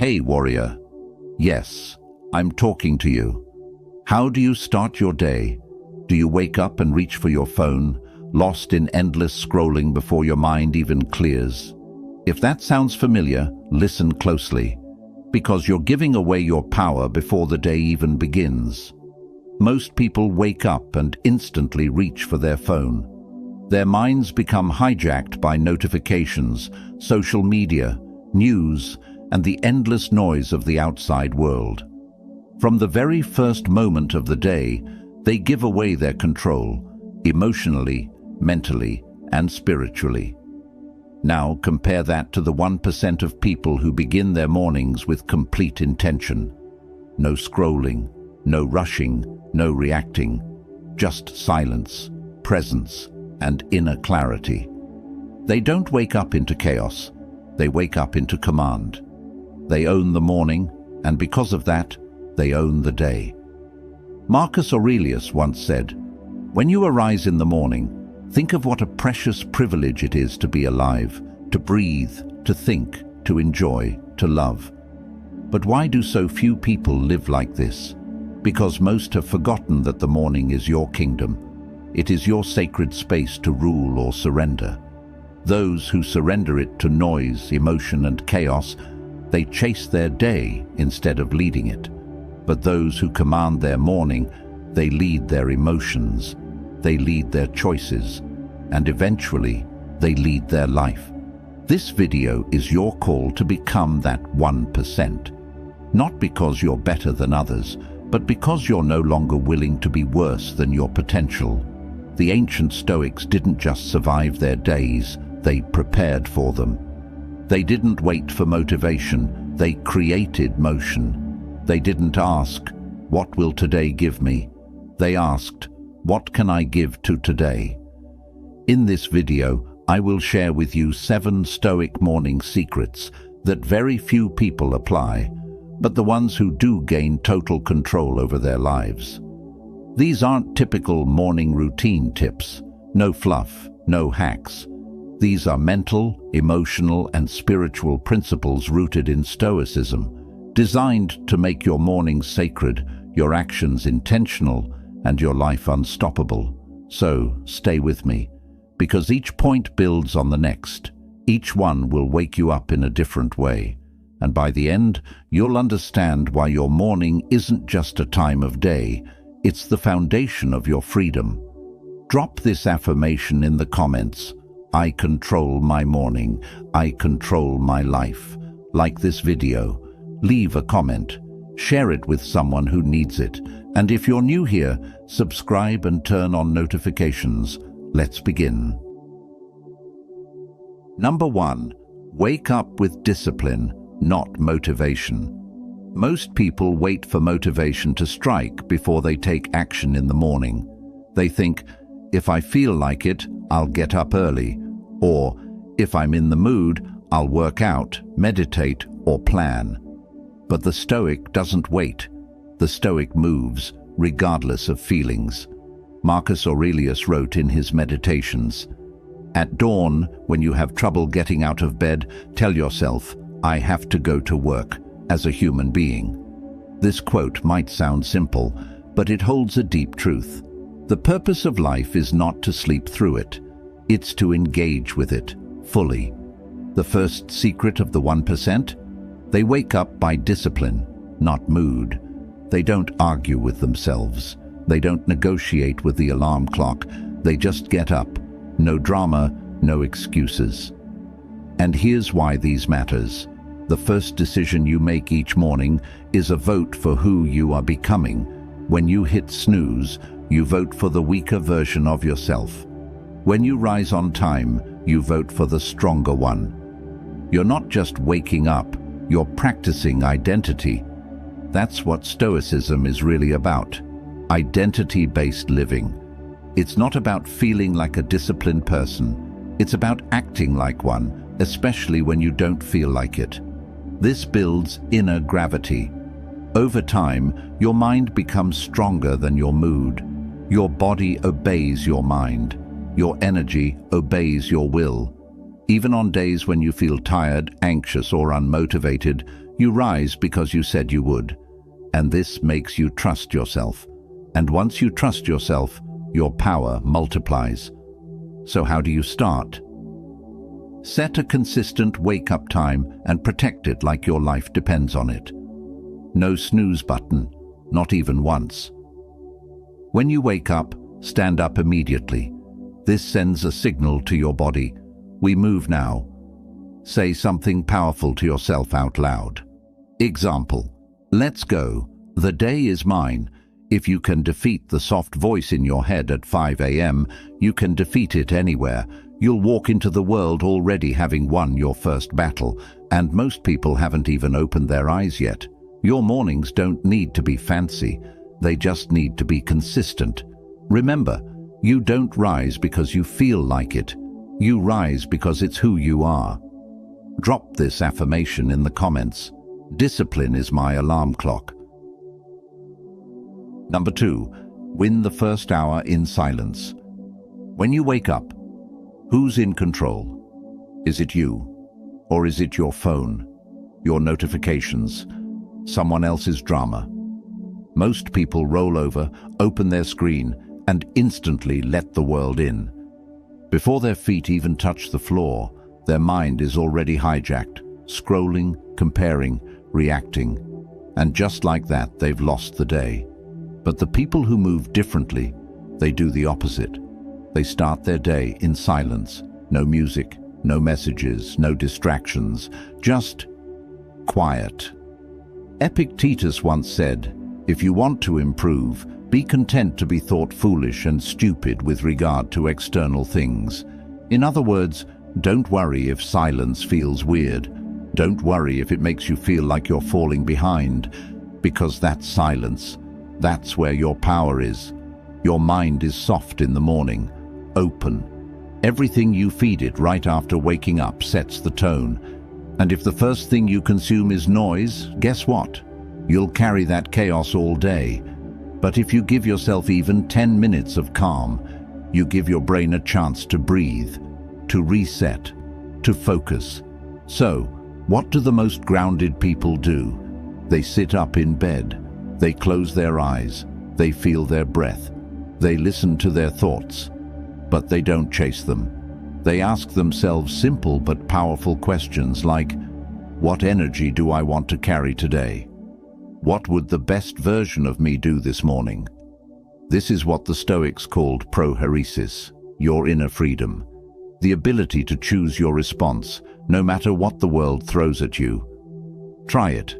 Hey, warrior. Yes, I'm talking to you. How do you start your day? Do you wake up and reach for your phone, lost in endless scrolling before your mind even clears? If that sounds familiar, listen closely, because you're giving away your power before the day even begins. Most people wake up and instantly reach for their phone. Their minds become hijacked by notifications, social media, news, and the endless noise of the outside world. From the very first moment of the day, they give away their control, emotionally, mentally, and spiritually. Now compare that to the 1% of people who begin their mornings with complete intention. No scrolling, no rushing, no reacting, just silence, presence, and inner clarity. They don't wake up into chaos, they wake up into command. They own the morning, and because of that, they own the day. Marcus Aurelius once said, "When you arise in the morning, think of what a precious privilege it is to be alive, to breathe, to think, to enjoy, to love." But why do so few people live like this? Because most have forgotten that the morning is your kingdom. It is your sacred space to rule or surrender. Those who surrender it to noise, emotion, and chaos, they chase their day instead of leading it. But those who command their morning, they lead their emotions, they lead their choices, and eventually they lead their life. This video is your call to become that 1%. Not because you're better than others, but because you're no longer willing to be worse than your potential. The ancient Stoics didn't just survive their days, they prepared for them. They didn't wait for motivation, they created motion. They didn't ask, "What will today give me?" They asked, "What can I give to today?" In this video, I will share with you 7 Stoic morning secrets that very few people apply, but the ones who do gain total control over their lives. These aren't typical morning routine tips, no fluff, no hacks. These are mental, emotional, and spiritual principles rooted in Stoicism, designed to make your mornings sacred, your actions intentional, and your life unstoppable. So, stay with me, because each point builds on the next. Each one will wake you up in a different way, and by the end, you'll understand why your morning isn't just a time of day, it's the foundation of your freedom. Drop this affirmation in the comments. I control my morning. I control my life. Like this video, leave a comment, share it with someone who needs it, and if you're new here, subscribe and turn on notifications. Let's begin. Number 1. Wake up with discipline, not motivation. Most people wait for motivation to strike before they take action in the morning. They think, if I feel like it, I'll get up early, or if I'm in the mood, I'll work out, meditate, or plan. But the Stoic doesn't wait. The Stoic moves, regardless of feelings. Marcus Aurelius wrote in his Meditations, "At dawn, when you have trouble getting out of bed, tell yourself, I have to go to work, as a human being." This quote might sound simple, but it holds a deep truth. The purpose of life is not to sleep through it. It's to engage with it, fully. The first secret of the 1%? They wake up by discipline, not mood. They don't argue with themselves. They don't negotiate with the alarm clock. They just get up. No drama, no excuses. And here's why these matters. The first decision you make each morning is a vote for who you are becoming. When you hit snooze, you vote for the weaker version of yourself. When you rise on time, you vote for the stronger one. You're not just waking up, you're practicing identity. That's what Stoicism is really about. Identity-based living. It's not about feeling like a disciplined person. It's about acting like one, especially when you don't feel like it. This builds inner gravity. Over time, your mind becomes stronger than your mood. Your body obeys your mind. Your energy obeys your will. Even on days when you feel tired, anxious, or unmotivated, You rise because you said you would, and this makes you trust yourself. And once you trust yourself, your power multiplies. So how do you start? Set a consistent wake-up time and protect it like your life depends on it. No snooze button, not even once. When you wake up, stand up immediately. This sends a signal to your body. We move now. Say something powerful to yourself out loud. Example: let's go. The day is mine. If you can defeat the soft voice in your head at 5 a.m., you can defeat it anywhere. You'll walk into the world already having won your first battle, and most people haven't even opened their eyes yet. Your mornings don't need to be fancy. They just need to be consistent. Remember, you don't rise because you feel like it. You rise because it's who you are. Drop this affirmation in the comments. Discipline is my alarm clock. Number 2, win the first hour in silence. When you wake up, who's in control? Is it you? Or is it your phone, your notifications, someone else's drama? Most people roll over, open their screen, and instantly let the world in. Before their feet even touch the floor, their mind is already hijacked, scrolling, comparing, reacting. And just like that, they've lost the day. But the people who move differently, they do the opposite. They start their day in silence. No music, no messages, no distractions, just quiet. Epictetus once said, "If you want to improve, be content to be thought foolish and stupid with regard to external things." In other words, don't worry if silence feels weird. Don't worry if it makes you feel like you're falling behind, because that's silence. That's where your power is. Your mind is soft in the morning, open. Everything you feed it right after waking up sets the tone. And if the first thing you consume is noise, guess what? You'll carry that chaos all day. But if you give yourself even 10 minutes of calm, you give your brain a chance to breathe, to reset, to focus. So, what do the most grounded people do? They sit up in bed. They close their eyes, they feel their breath, they listen to their thoughts, but they don't chase them. They ask themselves simple but powerful questions like, what energy do I want to carry today? What would the best version of me do this morning? This is what the Stoics called proheresis, your inner freedom, the ability to choose your response, no matter what the world throws at you. Try it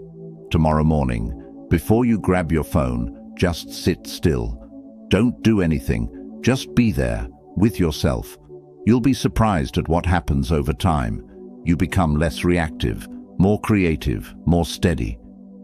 tomorrow morning. Before you grab your phone, just sit still. Don't do anything, just be there, with yourself. You'll be surprised at what happens over time. You become less reactive, more creative, more steady.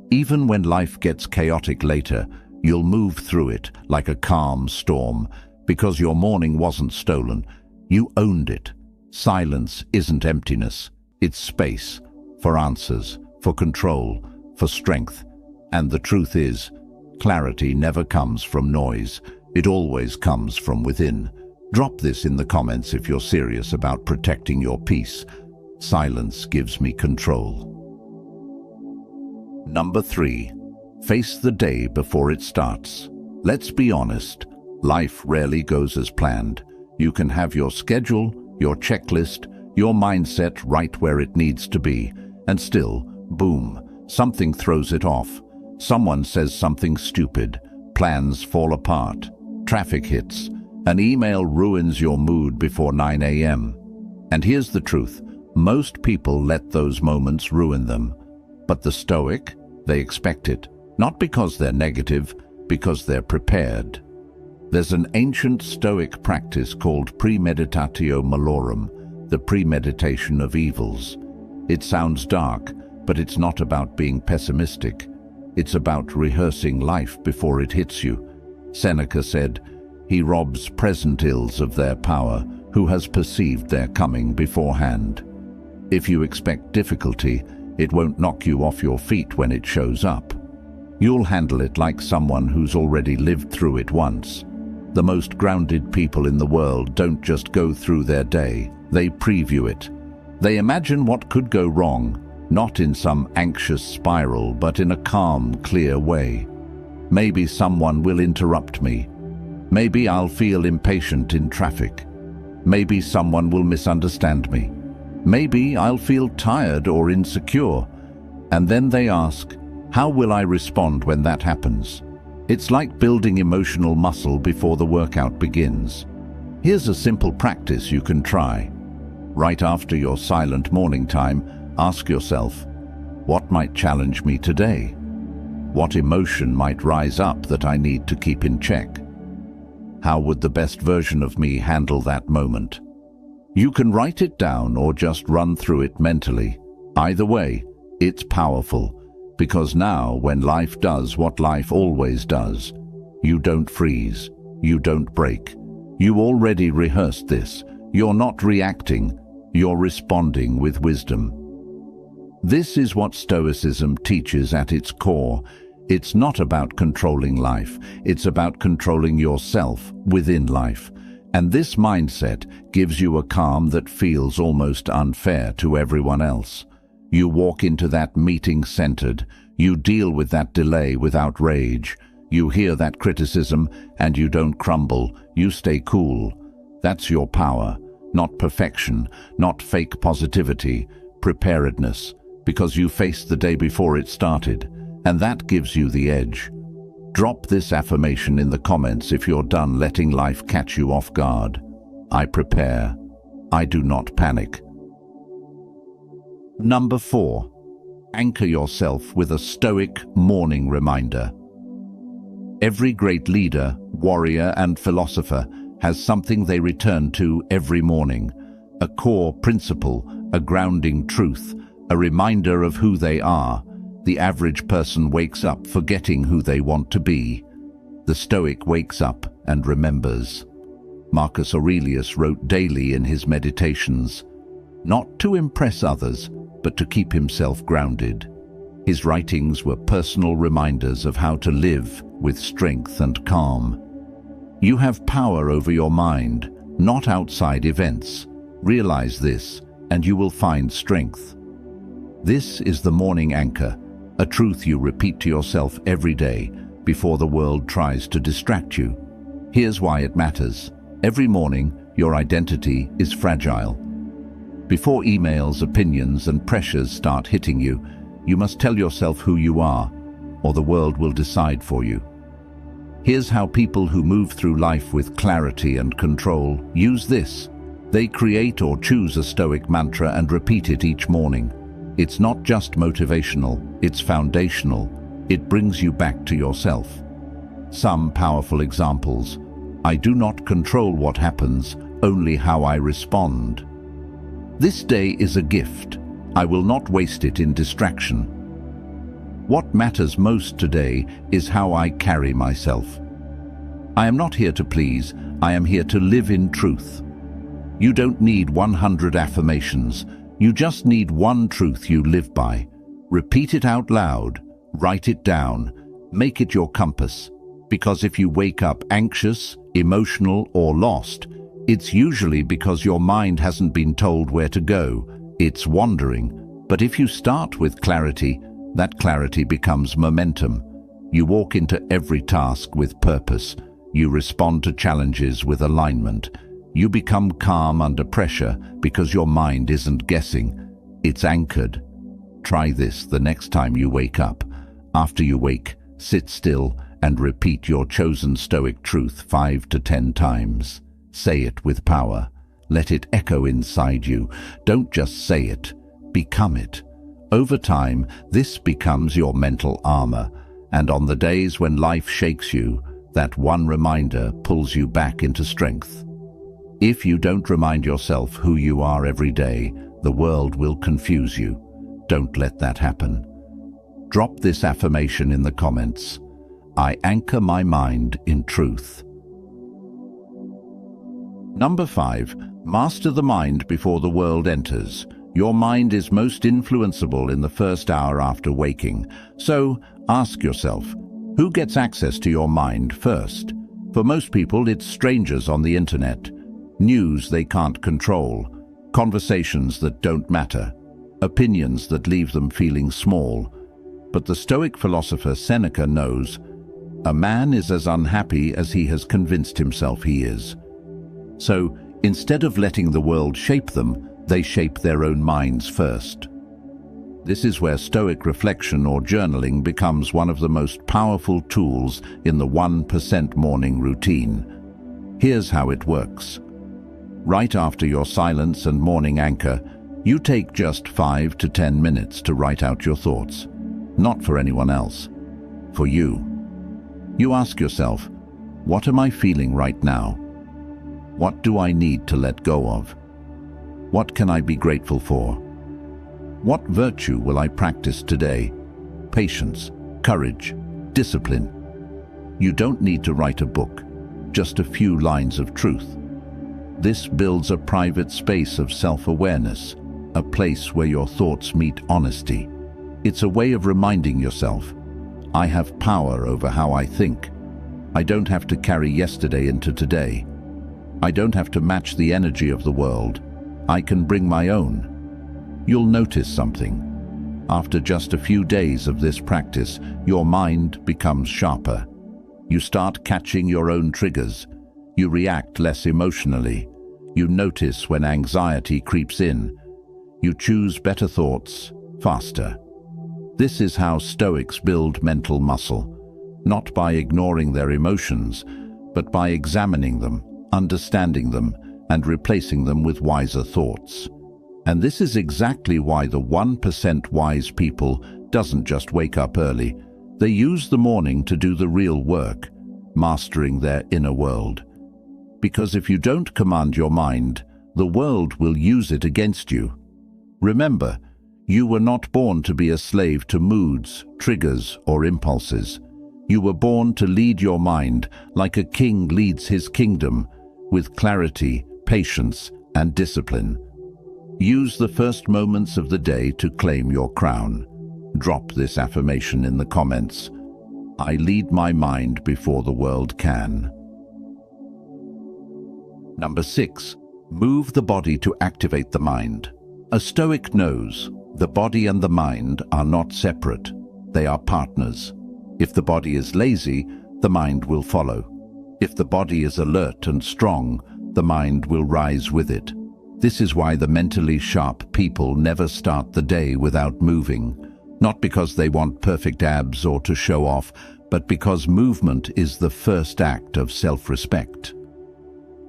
Even when life gets chaotic later, you'll move through it like a calm storm, because your morning wasn't stolen. You owned it. Silence isn't emptiness, it's space, for answers, for control, for strength. And the truth is, clarity never comes from noise. It always comes from within. Drop this in the comments if you're serious about protecting your peace. Silence gives me control. Number 3, face the day before it starts. Let's be honest, life rarely goes as planned. You can have your schedule, your checklist, your mindset right where it needs to be, and still, boom, something throws it off. Someone says something stupid, plans fall apart, traffic hits, an email ruins your mood before 9 a.m. And here's the truth, most people let those moments ruin them. But the Stoic, they expect it, not because they're negative, because they're prepared. There's an ancient Stoic practice called Premeditatio malorum, the premeditation of evils. It sounds dark, but it's not about being pessimistic. It's about rehearsing life before it hits you. Seneca said, "He robs present ills of their power, who has perceived their coming beforehand." If you expect difficulty, it won't knock you off your feet when it shows up. You'll handle it like someone who's already lived through it once. The most grounded people in the world don't just go through their day, they preview it. They imagine what could go wrong, not in some anxious spiral, but in a calm, clear way. Maybe someone will interrupt me. Maybe I'll feel impatient in traffic. Maybe someone will misunderstand me. Maybe I'll feel tired or insecure. And then they ask, how will I respond when that happens? It's like building emotional muscle before the workout begins. Here's a simple practice you can try. Right after your silent morning time, ask yourself, what might challenge me today? What emotion might rise up that I need to keep in check? How would the best version of me handle that moment? You can write it down or just run through it mentally. Either way, it's powerful, because now when life does what life always does, you don't freeze, you don't break. You already rehearsed this. You're not reacting, you're responding with wisdom. This is what Stoicism teaches at its core. It's not about controlling life, it's about controlling yourself within life. And this mindset gives you a calm that feels almost unfair to everyone else. You walk into that meeting centered, you deal with that delay without rage, you hear that criticism and you don't crumble, you stay cool. That's your power, not perfection, not fake positivity, preparedness, because you faced the day before it started. And that gives you the edge. Drop this affirmation in the comments if you're done letting life catch you off guard. I prepare. I do not panic. Number 4. Anchor yourself with a Stoic morning reminder. Every great leader, warrior, and philosopher has something they return to every morning. A core principle, a grounding truth, a reminder of who they are. The average person wakes up forgetting who they want to be. The Stoic wakes up and remembers. Marcus Aurelius wrote daily in his meditations, not to impress others, but to keep himself grounded. His writings were personal reminders of how to live with strength and calm. You have power over your mind, not outside events. Realize this, and you will find strength. This is the morning anchor, a truth you repeat to yourself every day before the world tries to distract you. Here's why it matters. Every morning, your identity is fragile. Before emails, opinions, and pressures start hitting you, you must tell yourself who you are, or the world will decide for you. Here's how people who move through life with clarity and control use this. They create or choose a Stoic mantra and repeat it each morning. It's not just motivational, it's foundational. It brings you back to yourself. Some powerful examples. I do not control what happens, only how I respond. This day is a gift. I will not waste it in distraction. What matters most today is how I carry myself. I am not here to please, I am here to live in truth. You don't need 100 affirmations. You just need one truth you live by. Repeat it out loud, write it down, make it your compass. Because if you wake up anxious, emotional, or lost, it's usually because your mind hasn't been told where to go. It's wandering. But if you start with clarity, that clarity becomes momentum. You walk into every task with purpose. You respond to challenges with alignment. You become calm under pressure because your mind isn't guessing. It's anchored. Try this the next time you wake up. After you wake, sit still and repeat your chosen Stoic truth 5 to 10 times. Say it with power. Let it echo inside you. Don't just say it, become it. Over time, this becomes your mental armor, and on the days when life shakes you, that one reminder pulls you back into strength. If you don't remind yourself who you are every day, the world will confuse you. Don't let that happen. Drop this affirmation in the comments. I anchor my mind in truth. Number 5. Master the mind before the world enters. Your mind is most influenceable in the first hour after waking. So, ask yourself, who gets access to your mind first? For most people, it's strangers on the internet. News they can't control, conversations that don't matter. opinions that leave them feeling small. But the Stoic philosopher Seneca knows a man is as unhappy as he has convinced himself he is. So, instead of letting the world shape them, they shape their own minds first. This is where Stoic reflection or journaling becomes one of the most powerful tools in the 1% morning routine. Here's how it works. Right after your silence and morning anchor, you take just 5 to 10 minutes to write out your thoughts. Not for anyone else, for you. You ask yourself, what am I feeling right now? What do I need to let go of? What can I be grateful for? What virtue will I practice today? Patience, courage, discipline. You don't need to write a book, just a few lines of truth. This builds a private space of self-awareness, a place where your thoughts meet honesty. It's a way of reminding yourself, I have power over how I think. I don't have to carry yesterday into today. I don't have to match the energy of the world. I can bring my own. You'll notice something. After just a few days of this practice, your mind becomes sharper. You start catching your own triggers. You react less emotionally. You notice when anxiety creeps in. You choose better thoughts faster. This is how Stoics build mental muscle, not by ignoring their emotions, but by examining them, understanding them, and replacing them with wiser thoughts. And this is exactly why the 1% wise people doesn't just wake up early. They use the morning to do the real work, mastering their inner world. Because if you don't command your mind, the world will use it against you. Remember, you were not born to be a slave to moods, triggers, or impulses. You were born to lead your mind like a king leads his kingdom, with clarity, patience, and discipline. Use the first moments of the day to claim your crown. Drop this affirmation in the comments. I lead my mind before the world can. Number 6. Move the body to activate the mind. A Stoic knows the body and the mind are not separate. They are partners. If the body is lazy, the mind will follow. If the body is alert and strong, the mind will rise with it. This is why the mentally sharp people never start the day without moving. Not because they want perfect abs or to show off, but because movement is the first act of self-respect.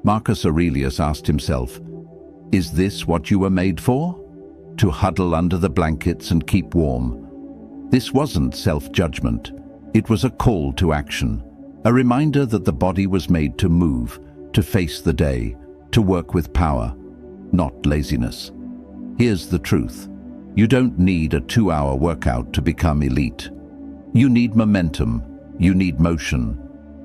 Marcus Aurelius asked himself, "Is this what you were made for? To huddle under the blankets and keep warm?" This wasn't self-judgment. It was a call to action, a reminder that the body was made to move, to face the day, to work with power, not laziness. Here's the truth. You don't need a 2-hour workout to become elite. You need momentum. You need motion.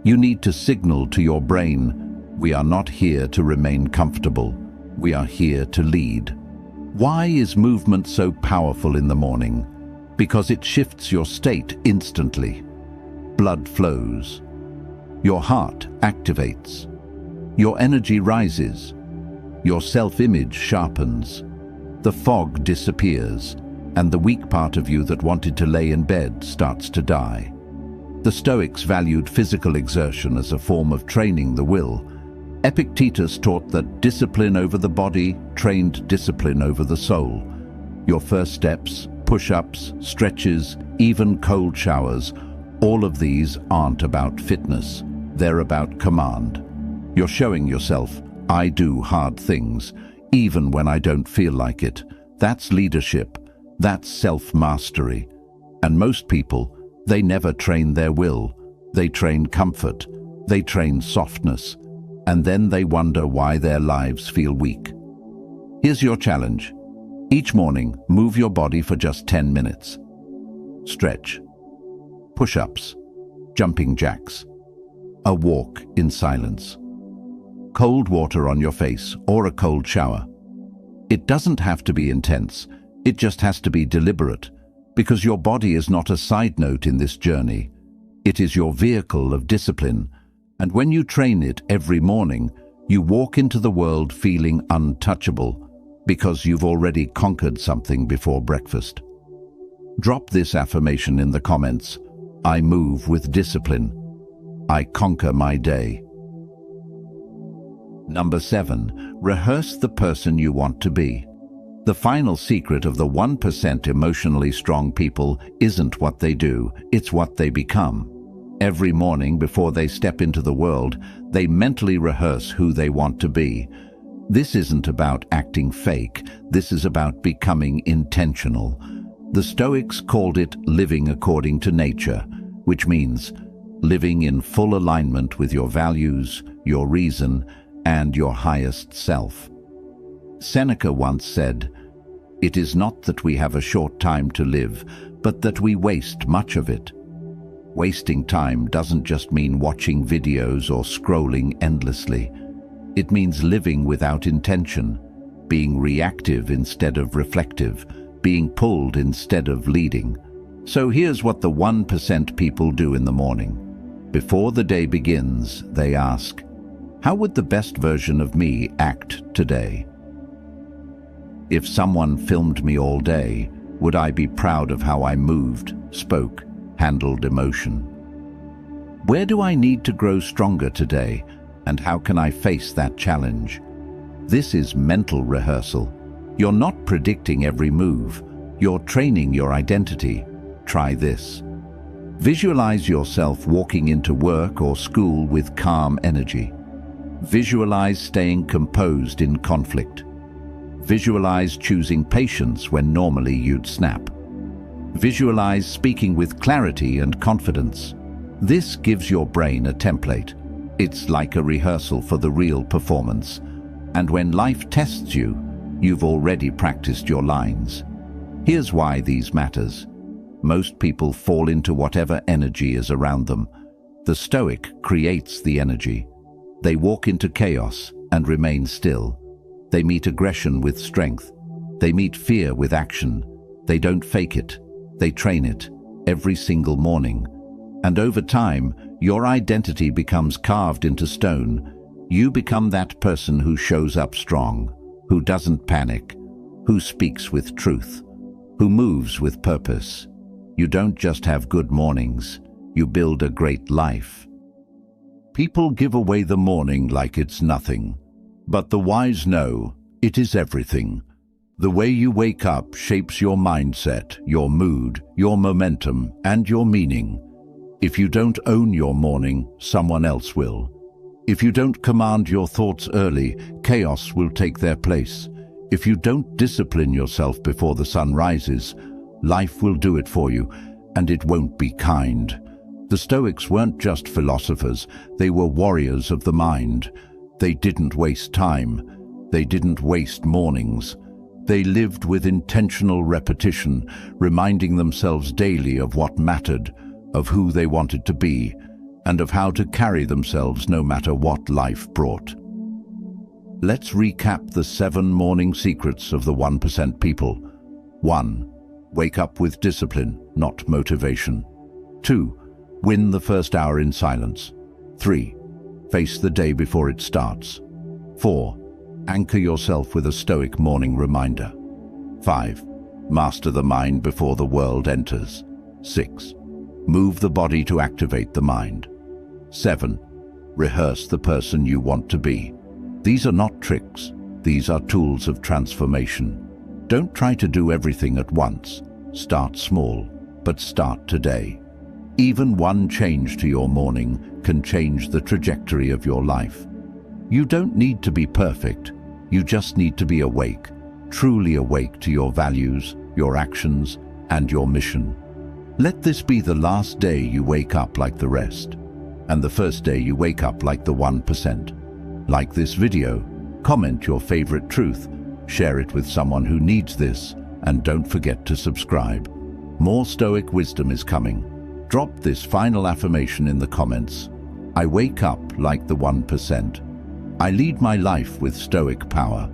You need to signal to your brain, we are not here to remain comfortable. We are here to lead. Why is movement so powerful in the morning? Because it shifts your state instantly. Blood flows. Your heart activates. Your energy rises. Your self-image sharpens. The fog disappears, and the weak part of you that wanted to lay in bed starts to die. The Stoics valued physical exertion as a form of training the will. Epictetus taught that discipline over the body trained discipline over the soul. Your first steps, push-ups, stretches, even cold showers, all of these aren't about fitness. They're about command. You're showing yourself, I do hard things, even when I don't feel like it. That's leadership. That's self-mastery. And most people, they never train their will. They train comfort. They train softness. And then they wonder why their lives feel weak. Here's your challenge. Each morning, move your body for just 10 minutes. Stretch. Push-ups. Jumping jacks. A walk in silence. Cold water on your face or a cold shower. It doesn't have to be intense. It just has to be deliberate, because your body is not a side note in this journey. It is your vehicle of discipline. And when you train it every morning, you walk into the world feeling untouchable, Because you've already conquered something before breakfast. Drop this affirmation in the comments. I move with discipline. I conquer my day. Number 7. Rehearse the person you want to be. The final secret of the 1% emotionally strong people isn't what they do, it's what they become. Every morning before they step into the world, they mentally rehearse who they want to be. This isn't about acting fake, this is about becoming intentional. The Stoics called it living according to nature, which means living in full alignment with your values, your reason, and your highest self. Seneca once said, "It is not that we have a short time to live, but that we waste much of it." Wasting time doesn't just mean watching videos or scrolling endlessly. It means living without intention, being reactive instead of reflective, being pulled instead of leading. So here's what the 1% people do in the morning. Before the day begins, they ask, how would the best version of me act today? If someone filmed me all day, would I be proud of how I moved, spoke, handled emotion? Where do I need to grow stronger today, and how can I face that challenge? This is mental rehearsal. You're not predicting every move, you're training your identity. Try this. Visualize yourself walking into work or school with calm energy. Visualize staying composed in conflict. Visualize choosing patience when normally you'd snap. Visualize speaking with clarity and confidence. This gives your brain a template. It's like a rehearsal for the real performance. And when life tests you, you've already practiced your lines. Here's why these matters. Most people fall into whatever energy is around them. The Stoic creates the energy. They walk into chaos and remain still. They meet aggression with strength. They meet fear with action. They don't fake it. They train it every single morning. And over time, your identity becomes carved into stone. You become that person who shows up strong, who doesn't panic, who speaks with truth, who moves with purpose. You don't just have good mornings, you build a great life. People give away the morning like it's nothing, but the wise know it is everything. The way you wake up shapes your mindset, your mood, your momentum, and your meaning. If you don't own your morning, someone else will. If you don't command your thoughts early, chaos will take their place. If you don't discipline yourself before the sun rises, life will do it for you, and it won't be kind. The Stoics weren't just philosophers, they were warriors of the mind. They didn't waste time. They didn't waste mornings. They lived with intentional repetition, reminding themselves daily of what mattered, of who they wanted to be, and of how to carry themselves no matter what life brought. Let's recap the 7 morning secrets of the 1% people. 1. Wake up with discipline, not motivation. 2. Win the first hour in silence. 3. Face the day before it starts. 4. Anchor yourself with a Stoic morning reminder. 5. Master the mind before the world enters. 6. Move the body to activate the mind. 7. Rehearse the person you want to be. These are not tricks. These are tools of transformation. Don't try to do everything at once. Start small, but start today. Even one change to your morning can change the trajectory of your life. You don't need to be perfect. You just need to be awake, truly awake to your values, your actions, and your mission. Let this be the last day you wake up like the rest, and the first day you wake up like the 1%. Like this video, comment your favorite truth, share it with someone who needs this, and don't forget to subscribe. More Stoic wisdom is coming. Drop this final affirmation in the comments. I wake up like the 1%. I lead my life with Stoic power.